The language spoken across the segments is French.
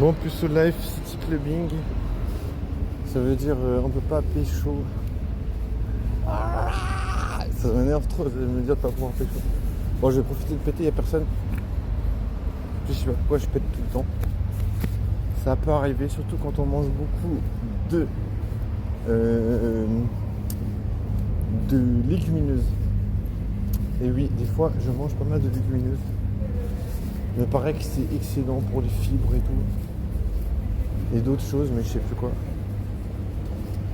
Bon, plus au life city clubbing, ça veut dire on peut pas pécho. Ça m'énerve trop de me dire de pas pouvoir pécho. Bon, je vais profiter de péter, y a personne. Je sais pas pourquoi je pète tout le temps. Ça peut arriver, surtout quand on mange beaucoup de légumineuses. Et oui, des fois, je mange pas mal de légumineuses. Il me paraît que c'est excellent pour les fibres et tout. Et d'autres choses, mais je sais plus quoi.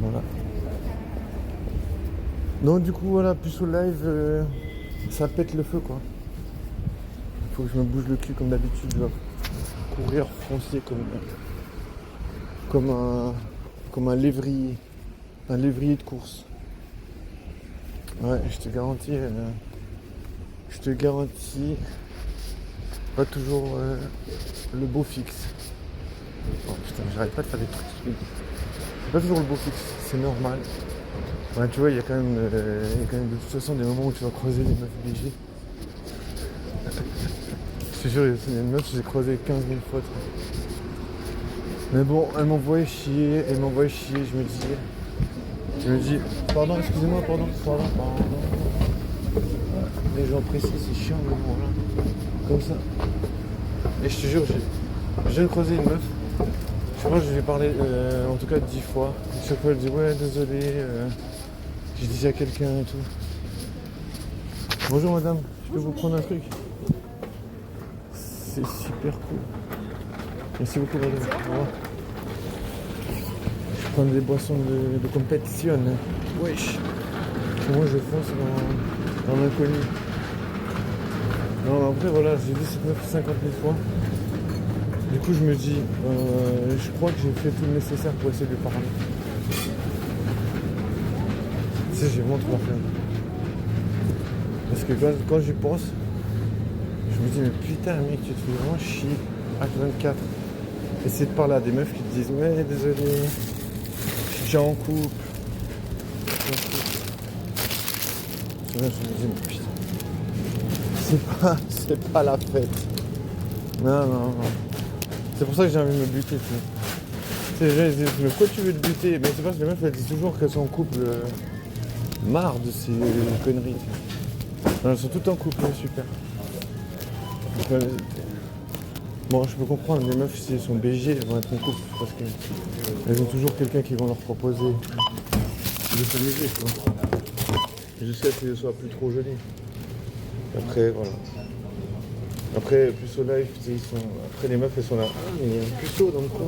Voilà. Donc du coup, voilà, plus au live, ça pète le feu, quoi. Il faut que je me bouge le cul comme d'habitude. Je dois courir, foncer comme un lévrier. Un lévrier de course. Ouais, je te garantis pas toujours le beau fixe. Oh putain, j'arrête pas de faire des trucs. C'est pas toujours le beau fixe, c'est normal. Ouais, tu vois, il y a quand même de toute façon des moments où tu vas croiser des meufs BG. Je te jure, il y a une meuf que j'ai croisée 15 000 fois. Mais bon, elle m'envoyait chier, je me dis, pardon, excusez-moi, pardon. Les gens précis, c'est chiant le moment là. Comme ça. Et je te jure, je viens de croiser une meuf. Je crois que je lui ai parlé en tout cas 10 fois. Et chaque fois elle dit ouais désolé, j'ai dit à quelqu'un et tout. Bonjour madame, je peux vous prendre un truc? C'est super cool. Merci beaucoup madame. Au revoir. Je prends des boissons de compétition. Wesh. Moi je fonce dans l'inconnu. Non, après voilà, j'ai vu cette meuf 50 000 fois. Du coup je me dis, je crois que j'ai fait tout le nécessaire pour essayer de lui parler. Tu sais, j'ai vraiment trop la flemme. Parce que quand j'y pense, je me dis mais putain mec, tu te fais vraiment chier. H24. Essayer de parler à des meufs qui te disent mais désolé, je suis déjà en couple. Là, je me dis mais putain. C'est pas la fête. Non. C'est pour ça que j'ai envie de me buter, tu sais. Les gens ils disent, mais pourquoi tu veux te buter? Mais c'est parce que les meufs elles disent toujours qu'elles sont en couple. Marre de ces conneries. Non, elles sont toutes en couple, super. Bon, je peux comprendre, les meufs si elles sont BG, elles vont être en couple parce qu'elles ont toujours quelqu'un qui va leur proposer de s'amuser, tu vois. Jusqu'à ce qu'elles soient plus trop jolies. Après, voilà. Après, plus au live, ils sont... Après, les meufs, elles sont là. Ah, mais il y a un puceau dans le coin.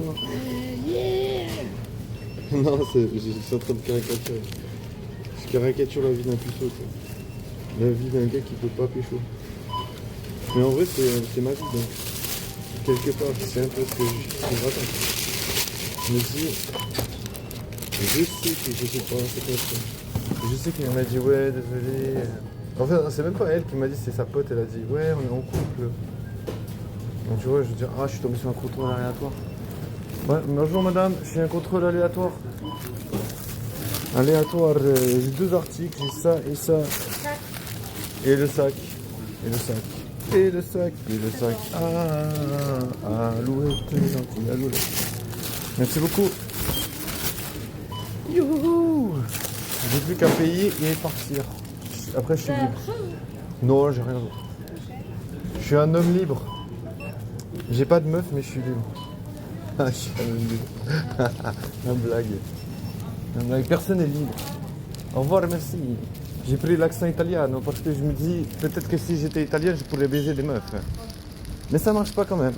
Non, je suis en train de caricaturer. Je caricature la vie d'un puceau, quoi. La vie d'un gars qui peut pas pécho. Mais en vrai, c'est ma vie, donc. Quelque part, c'est un peu ce que j'attends. Je me dis... Je sais que je sais pas, c'est quoi ça. Je sais qu'il m'a dit, ouais, désolé... En fait, c'est même pas elle qui m'a dit, c'est sa pote, elle a dit ouais, on est en couple. Donc tu vois, je veux dire, je suis tombé sur un contrôle aléatoire. Ouais, bonjour madame, je suis un contrôle aléatoire. Aléatoire, j'ai 2 articles, j'ai ça et ça. Et le sac. Alouette, gentil, alouette. Merci beaucoup. Youhou! J'ai plus qu'à payer et partir. Après, je suis libre. Non, j'ai rien d'autre. Je suis un homme libre. J'ai pas de meuf, mais je suis libre. Je suis un homme libre. Un blague. Personne n'est libre. Au revoir, merci. J'ai pris l'accent italien parce que je me dis, peut-être que si j'étais italien, je pourrais baiser des meufs. Mais ça marche pas quand même.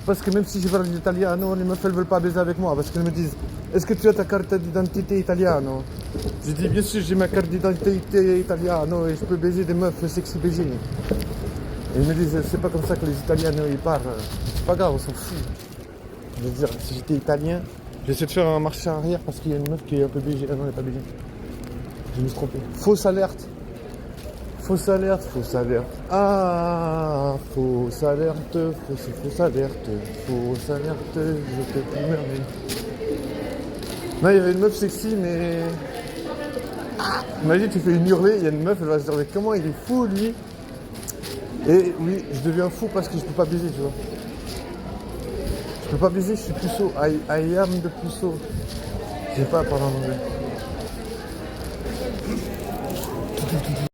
Parce que même si je parle l'italien, les meufs elles veulent pas baiser avec moi parce qu'elles me disent, est-ce que tu as ta carte d'identité italienne? Je dis bien sûr j'ai ma carte d'identité italienne et je peux baiser des meufs sexy BG. Et ils me disent c'est pas comme ça que les Italiens ils parlent. C'est pas grave, on s'en fout. Je veux dire, si j'étais italien, j'essaie de faire un marché arrière parce qu'il y a une meuf qui est un peu BG. Ah non, elle n'est pas BG. Je me suis trompé. Fausse alerte. Ah, fausse alerte, je te promets. Non, il y avait une meuf sexy, mais... Imagine, tu fais une hurlée, il y a une meuf, elle va se dire, mais comment il est fou, lui? Et oui, je deviens fou parce que je peux pas baiser, tu vois. Je peux pas baiser, je suis puceau. I am de puceau. J'ai pas à parler en anglais.